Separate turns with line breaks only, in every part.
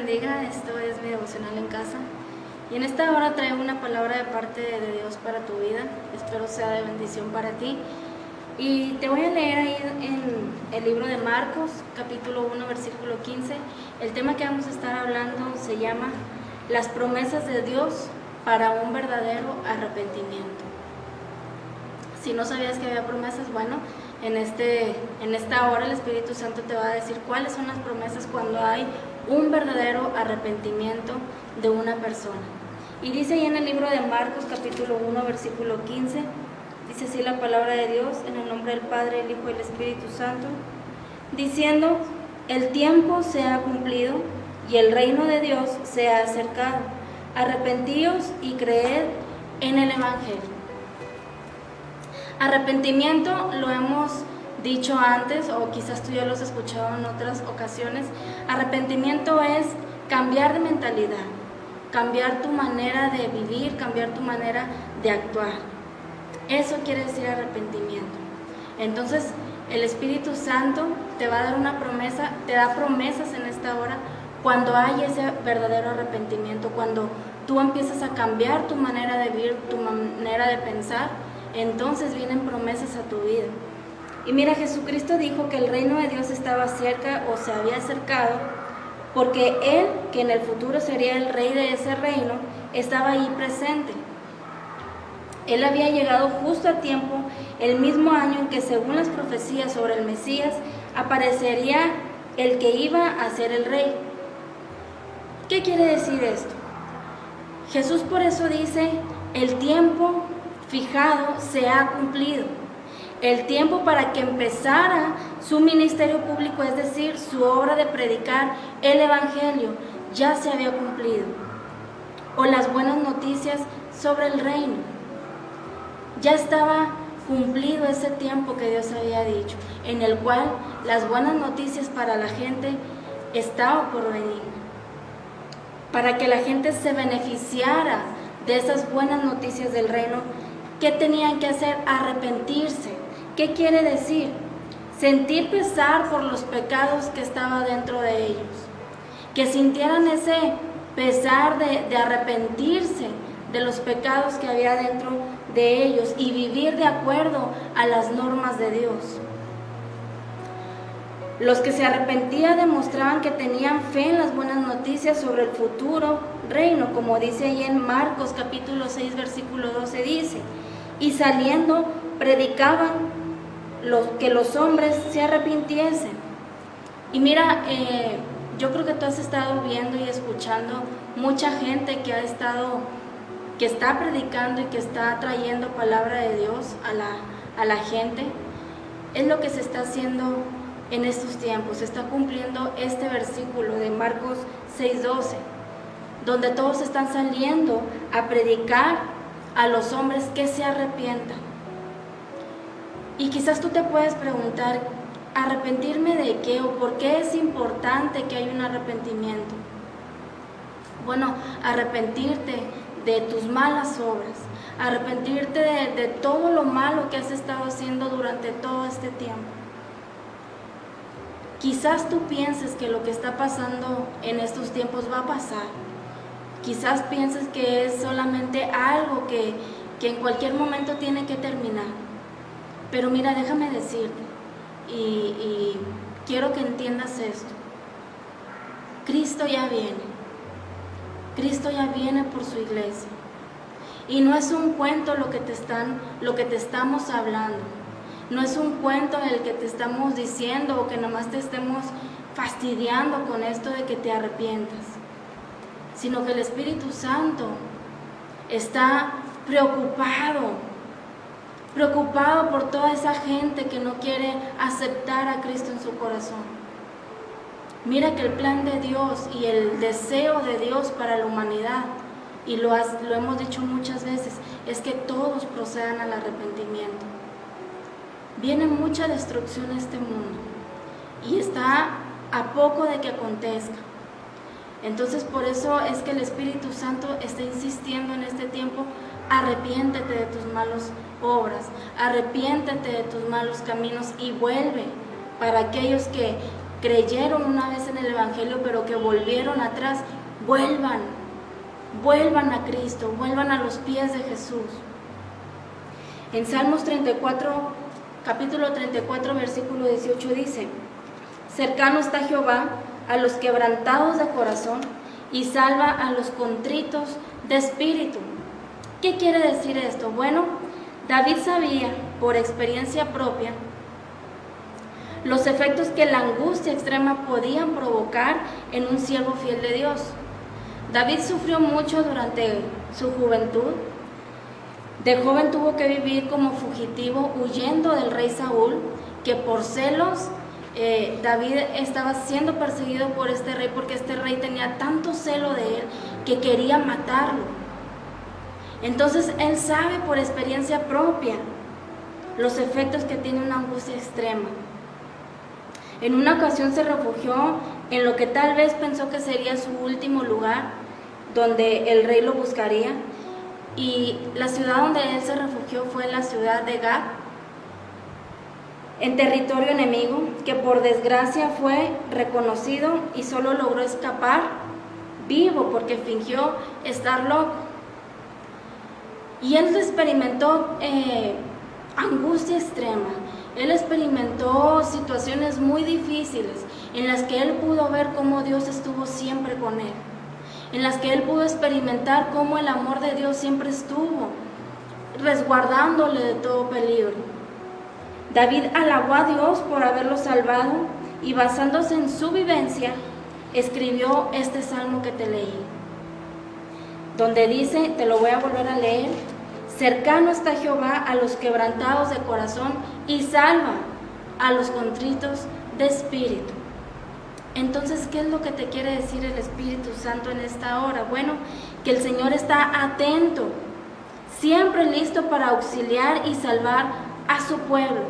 bendiga, esto es mi devocional en casa y en esta hora traigo una palabra de parte de Dios para tu vida, espero sea de bendición para ti y te voy a leer ahí en el libro de Marcos, capítulo 1, versículo 15. El tema que vamos a estar hablando se llama Las promesas de Dios para un verdadero arrepentimiento. Si no sabías que había promesas, bueno, en esta hora el Espíritu Santo te va a decir cuáles son las promesas cuando hay un verdadero arrepentimiento de una persona. Y dice ahí en el libro de Marcos capítulo 1 versículo 15, dice así la palabra de Dios, en el nombre del Padre, el Hijo y el Espíritu Santo, diciendo: el tiempo se ha cumplido y el reino de Dios se ha acercado. Arrepentíos y creed en el Evangelio. Arrepentimiento lo hemos dicho antes, o quizás tú ya lo has escuchado en otras ocasiones. Arrepentimiento es cambiar de mentalidad, cambiar tu manera de vivir, cambiar tu manera de actuar. Eso quiere decir arrepentimiento. Entonces, el Espíritu Santo te va a dar una promesa, te da promesas en esta hora cuando hay ese verdadero arrepentimiento, cuando tú empiezas a cambiar tu manera de vivir, tu manera de pensar. Entonces vienen promesas a tu vida. Y mira, Jesucristo dijo que el reino de Dios estaba cerca o se había acercado, porque Él, que en el futuro sería el rey de ese reino, estaba ahí presente. Él había llegado justo a tiempo, el mismo año en que, según las profecías sobre el Mesías, aparecería el que iba a ser el rey. ¿Qué quiere decir esto? Jesús por eso dice: el tiempo fijado se ha cumplido. El tiempo para que empezara su ministerio público, es decir, su obra de predicar el Evangelio, ya se había cumplido. O las buenas noticias sobre el reino. Ya estaba cumplido ese tiempo que Dios había dicho, en el cual las buenas noticias para la gente estaban por venir. Para que la gente se beneficiara de esas buenas noticias del reino, ¿qué tenían que hacer? Arrepentirse. ¿Qué quiere decir? Sentir pesar por los pecados que estaba dentro de ellos. Que sintieran ese pesar de arrepentirse de los pecados que había dentro de ellos y vivir de acuerdo a las normas de Dios. Los que se arrepentían demostraban que tenían fe en las buenas noticias sobre el futuro reino, como dice ahí en Marcos capítulo 6 versículo 12, dice: y saliendo predicaban que los hombres se arrepintiesen. Y mira, yo creo que tú has estado viendo y escuchando mucha gente que está predicando y que está trayendo palabra de Dios a la gente. Es lo que se está haciendo en estos tiempos. Se está cumpliendo este versículo de Marcos 6:12, donde todos están saliendo a predicar a los hombres que se arrepientan. Y quizás tú te puedes preguntar: ¿arrepentirme de qué? ¿O por qué es importante que haya un arrepentimiento? Bueno, arrepentirte de tus malas obras, arrepentirte de todo lo malo que has estado haciendo durante todo este tiempo. Quizás tú pienses que lo que está pasando en estos tiempos va a pasar. Quizás pienses que es solamente algo que en cualquier momento tiene que terminar. Pero mira, déjame decirte, y quiero que entiendas esto. Cristo ya viene. Cristo ya viene por su iglesia. Y no es un cuento lo que te estamos hablando. No es un cuento en el que te estamos diciendo o que nomás te estemos fastidiando con esto de que te arrepientas. Sino que el Espíritu Santo está preocupado por toda esa gente que no quiere aceptar a Cristo en su corazón. Mira que el plan de Dios y el deseo de Dios para la humanidad, y lo hemos dicho muchas veces, es que todos procedan al arrepentimiento. Viene mucha destrucción a este mundo y está a poco de que acontezca. Entonces por eso es que el Espíritu Santo está insistiendo en este tiempo: arrepiéntete de tus malas obras, arrepiéntete de tus malos caminos y vuelve, para aquellos que creyeron una vez en el Evangelio, pero que volvieron atrás, vuelvan a Cristo, vuelvan a los pies de Jesús. En Salmos 34, capítulo 34, versículo 18 dice: cercano está Jehová a los quebrantados de corazón y salva a los contritos de espíritu. ¿Qué quiere decir esto? Bueno, David sabía por experiencia propia los efectos que la angustia extrema podían provocar en un siervo fiel de Dios. David sufrió mucho durante su juventud. De joven tuvo que vivir como fugitivo huyendo del rey Saúl, que por celos David estaba siendo perseguido por este rey, porque este rey tenía tanto celo de él que quería matarlo. Entonces él sabe por experiencia propia los efectos que tiene una angustia extrema. En una ocasión se refugió en lo que tal vez pensó que sería su último lugar, donde el rey lo buscaría, y la ciudad donde él se refugió fue la ciudad de Gat, en territorio enemigo, que por desgracia fue reconocido y solo logró escapar vivo porque fingió estar loco. Y él experimentó angustia extrema. Él experimentó situaciones muy difíciles en las que él pudo ver cómo Dios estuvo siempre con él, en las que él pudo experimentar cómo el amor de Dios siempre estuvo resguardándole de todo peligro. David alabó a Dios por haberlo salvado y basándose en su vivencia, escribió este salmo que te leí, donde dice, te lo voy a volver a leer: cercano está Jehová a los quebrantados de corazón y salva a los contritos de espíritu. Entonces, ¿qué es lo que te quiere decir el Espíritu Santo en esta hora? Bueno, que el Señor está atento, siempre listo para auxiliar y salvar a su pueblo,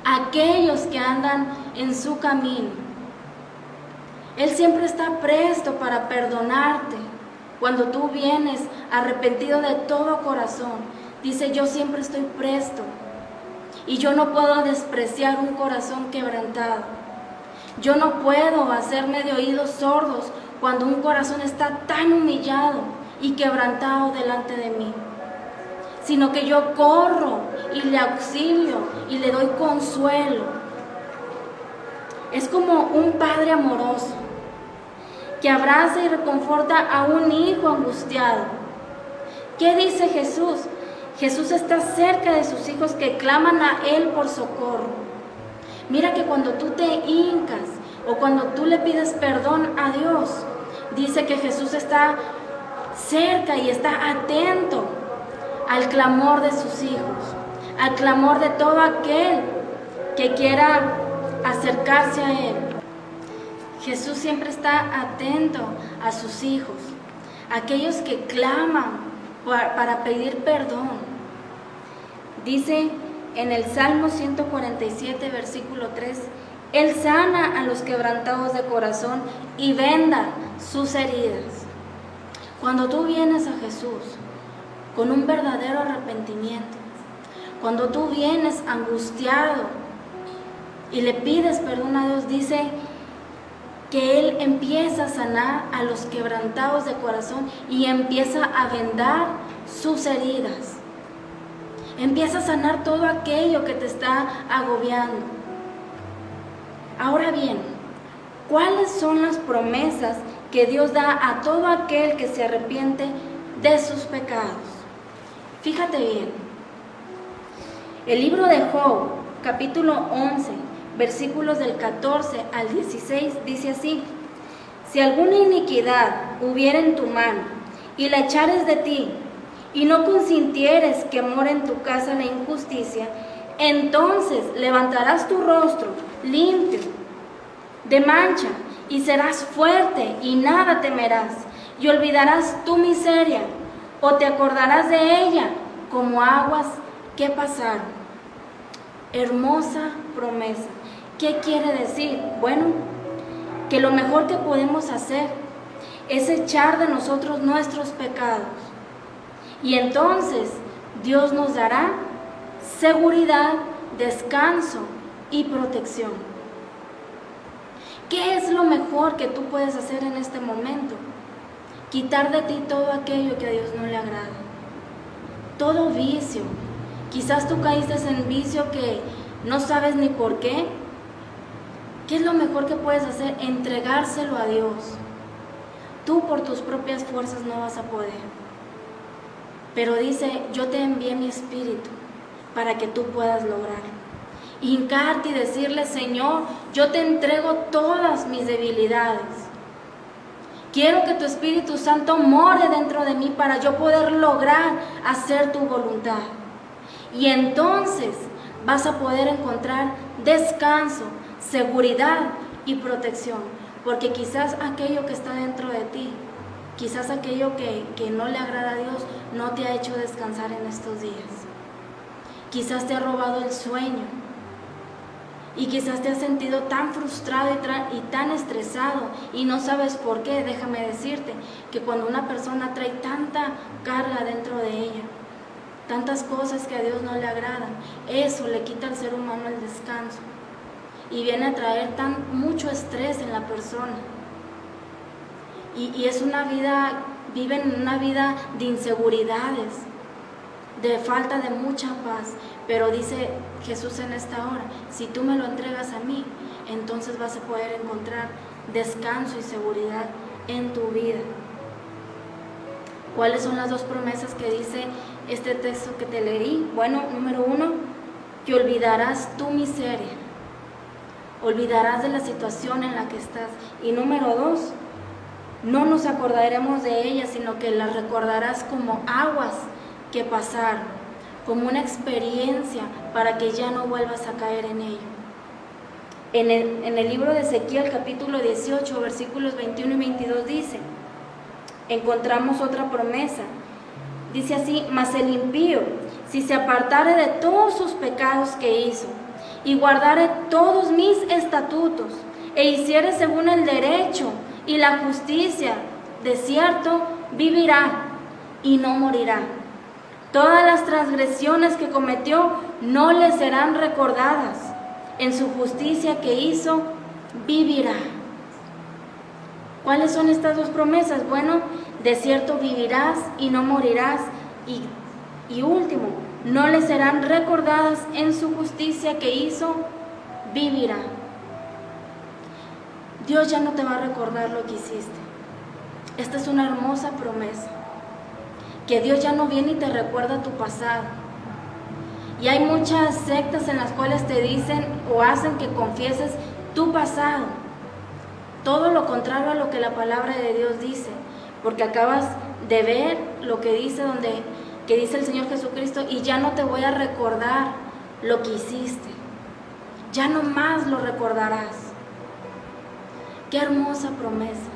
aquellos que andan en su camino. Él siempre está presto para perdonarte. Cuando tú vienes arrepentido de todo corazón, dice: yo siempre estoy presto y yo no puedo despreciar un corazón quebrantado. Yo no puedo hacerme de oídos sordos cuando un corazón está tan humillado y quebrantado delante de mí, sino que yo corro y le auxilio y le doy consuelo. Es como un padre amoroso que abraza y reconforta a un hijo angustiado. ¿Qué dice Jesús? Jesús está cerca de sus hijos que claman a Él por socorro. Mira que cuando tú te hincas o cuando tú le pides perdón a Dios, dice que Jesús está cerca y está atento al clamor de sus hijos, al clamor de todo aquel que quiera acercarse a Él. Jesús siempre está atento a sus hijos, aquellos que claman para pedir perdón. Dice en el Salmo 147, versículo 3, Él sana a los quebrantados de corazón y venda sus heridas. Cuando tú vienes a Jesús con un verdadero arrepentimiento, cuando tú vienes angustiado y le pides perdón a Dios, dice que Él empieza a sanar a los quebrantados de corazón y empieza a vendar sus heridas. Empieza a sanar todo aquello que te está agobiando. Ahora bien, ¿cuáles son las promesas que Dios da a todo aquel que se arrepiente de sus pecados? Fíjate bien. El libro de Job, capítulo 11, versículos del 14 al 16, dice así: si alguna iniquidad hubiera en tu mano, y la echares de ti, y no consintieres que more en tu casa la injusticia, entonces levantarás tu rostro limpio de mancha, y serás fuerte, y nada temerás, y olvidarás tu miseria, o te acordarás de ella como aguas que pasaron. Hermosa promesa. ¿Qué quiere decir? Bueno, que lo mejor que podemos hacer es echar de nosotros nuestros pecados. Y entonces Dios nos dará seguridad, descanso y protección. ¿Qué es lo mejor que tú puedes hacer en este momento? Quitar de ti todo aquello que a Dios no le agrada. Todo vicio. Quizás tú caíste en vicio que no sabes ni por qué. ¿Qué es lo mejor que puedes hacer? Entregárselo a Dios. Tú por tus propias fuerzas no vas a poder. Pero dice, yo te envié mi espíritu para que tú puedas lograrlo. Hincarte y decirle, Señor, yo te entrego todas mis debilidades. Quiero que tu Espíritu Santo more dentro de mí para yo poder lograr hacer tu voluntad. Y entonces vas a poder encontrar descanso, seguridad y protección. Porque quizás aquello que está dentro de ti, quizás aquello que no le agrada a Dios, no te ha hecho descansar en estos días. Quizás te ha robado el sueño. Y quizás te has sentido tan frustrado y tan estresado y no sabes por qué. Déjame decirte que cuando una persona trae tanta carga dentro de ella, tantas cosas que a Dios no le agradan, eso le quita al ser humano el descanso y viene a traer mucho estrés en la persona. Y es una vida, viven una vida de inseguridades, de falta de mucha paz. Pero dice Jesús en esta hora, si tú me lo entregas a mí, entonces vas a poder encontrar descanso y seguridad en tu vida. ¿Cuáles son las dos promesas que dice este texto que te leí? Bueno, número 1, que olvidarás tu miseria, olvidarás de la situación en la que estás. Y número 2, no nos acordaremos de ella, sino que la recordarás como aguas que pasaron, como una experiencia para que ya no vuelvas a caer en ello. En el libro de Ezequiel, capítulo 18, versículos 21 y 22 dice, encontramos otra promesa. Dice así, mas el impío, si se apartare de todos sus pecados que hizo, y guardare todos mis estatutos, e hiciere según el derecho y la justicia, de cierto vivirá y no morirá. Todas las transgresiones que cometió no le serán recordadas. En su justicia que hizo, vivirá. ¿Cuáles son estas dos promesas? Bueno, de cierto vivirás y no morirás. Y último, no le serán recordadas. En su justicia que hizo, vivirá. Dios ya no te va a recordar lo que hiciste. Esta es una hermosa promesa. Que Dios ya no viene y te recuerda tu pasado. Y hay muchas sectas en las cuales te dicen o hacen que confieses tu pasado. Todo lo contrario a lo que la palabra de Dios dice. Porque acabas de ver lo que dice que dice el Señor Jesucristo, y ya no te voy a recordar lo que hiciste. Ya no más lo recordarás. Qué hermosa promesa.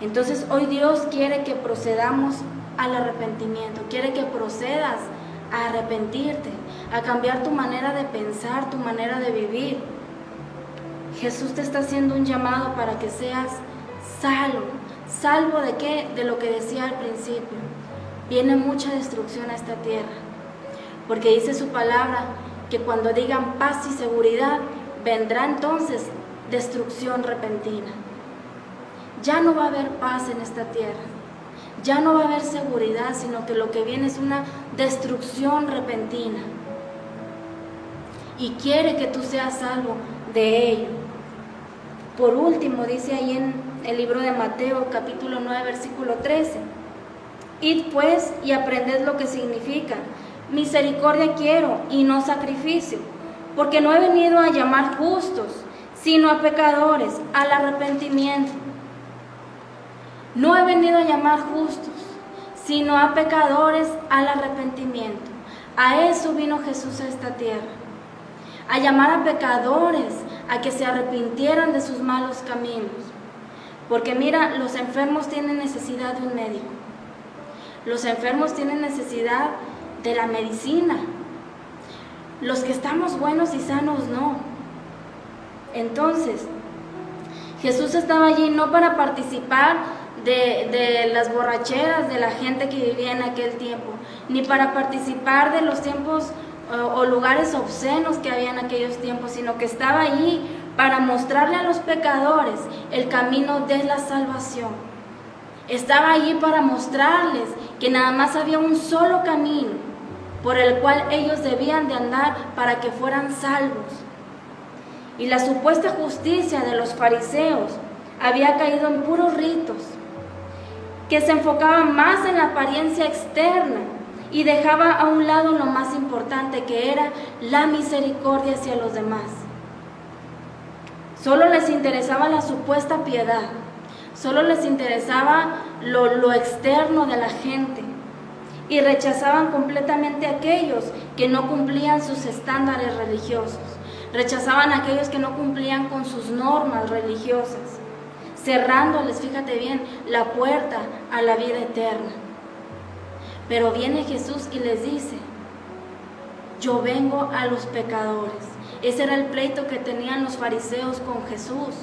Entonces hoy Dios quiere que procedamos al arrepentimiento, quiere que procedas a arrepentirte, a cambiar tu manera de pensar, tu manera de vivir. Jesús te está haciendo un llamado para que seas salvo. ¿Salvo de qué? De lo que decía al principio. Viene mucha destrucción a esta tierra, porque dice su palabra que cuando digan paz y seguridad, vendrá entonces destrucción repentina. Ya no va a haber paz en esta tierra, ya no va a haber seguridad, sino que lo que viene es una destrucción repentina. Y quiere que tú seas salvo de ello. Por último, dice ahí en el libro de Mateo, capítulo 9, versículo 13, id pues y aprended lo que significa, misericordia quiero y no sacrificio, porque no he venido a llamar justos, sino a pecadores, al arrepentimiento. No he venido a llamar justos, sino a pecadores al arrepentimiento. A eso vino Jesús a esta tierra, a llamar a pecadores a que se arrepintieran de sus malos caminos. Porque mira, los enfermos tienen necesidad de un médico. Los enfermos tienen necesidad de la medicina. Los que estamos buenos y sanos no. Entonces, Jesús estaba allí no para participar de las borracheras de la gente que vivía en aquel tiempo, ni para participar de los tiempos o lugares obscenos que había en aquellos tiempos, sino que estaba allí para mostrarle a los pecadores el camino de la salvación. Estaba allí para mostrarles que nada más había un solo camino por el cual ellos debían de andar para que fueran salvos. Y la supuesta justicia de los fariseos había caído en puros ritos, que se enfocaban más en la apariencia externa y dejaba a un lado lo más importante, que era la misericordia hacia los demás. Solo les interesaba la supuesta piedad, solo les interesaba lo externo de la gente, y rechazaban completamente a aquellos que no cumplían sus estándares religiosos, rechazaban a aquellos que no cumplían con sus normas religiosas, cerrándoles, fíjate bien, la puerta a la vida eterna. Pero viene Jesús y les dice: yo vengo a los pecadores. Ese era el pleito que tenían los fariseos con Jesús,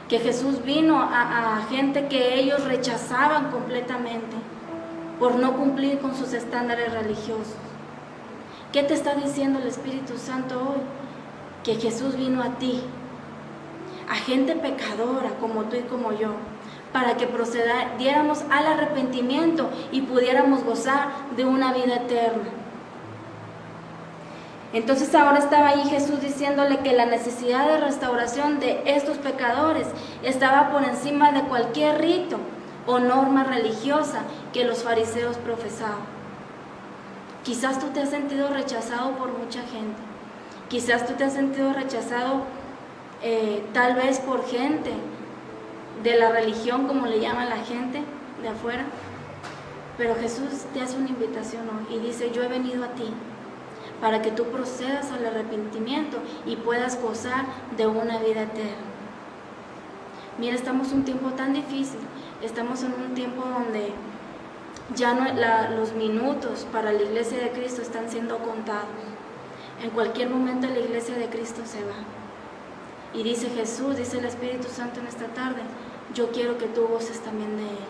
que Jesús vino a gente que ellos rechazaban completamente por no cumplir con sus estándares religiosos. ¿Qué te está diciendo el Espíritu Santo hoy? Que Jesús vino a ti, a gente pecadora como tú y como yo, para que procediéramos al arrepentimiento y pudiéramos gozar de una vida eterna. Entonces ahora estaba ahí Jesús diciéndole que la necesidad de restauración de estos pecadores estaba por encima de cualquier rito o norma religiosa que los fariseos profesaban. Quizás tú te has sentido rechazado por mucha gente, quizás tú te has sentido rechazado tal vez por gente de la religión, como le llama la gente de afuera, pero Jesús te hace una invitación hoy y dice: yo he venido a ti para que tú procedas al arrepentimiento y puedas gozar de una vida eterna. Mira, estamos en un tiempo tan difícil, estamos en un tiempo donde ya no, los minutos para la iglesia de Cristo están siendo contados. En cualquier momento la iglesia de Cristo se va. Y dice Jesús, dice el Espíritu Santo en esta tarde: yo quiero que tú goces también de Él.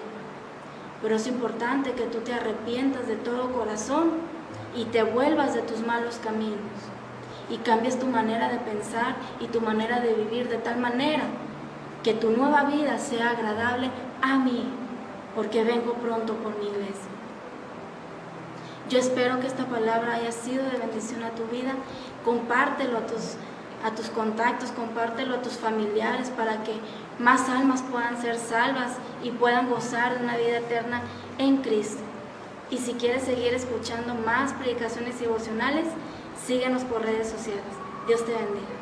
Pero es importante que tú te arrepientas de todo corazón y te vuelvas de tus malos caminos y cambies tu manera de pensar y tu manera de vivir de tal manera que tu nueva vida sea agradable a mí, porque vengo pronto por mi iglesia. Yo espero que esta palabra haya sido de bendición a tu vida. Compártelo a tus contactos, compártelo a tus familiares para que más almas puedan ser salvas y puedan gozar de una vida eterna en Cristo. Y si quieres seguir escuchando más predicaciones devocionales, síguenos por redes sociales. Dios te bendiga.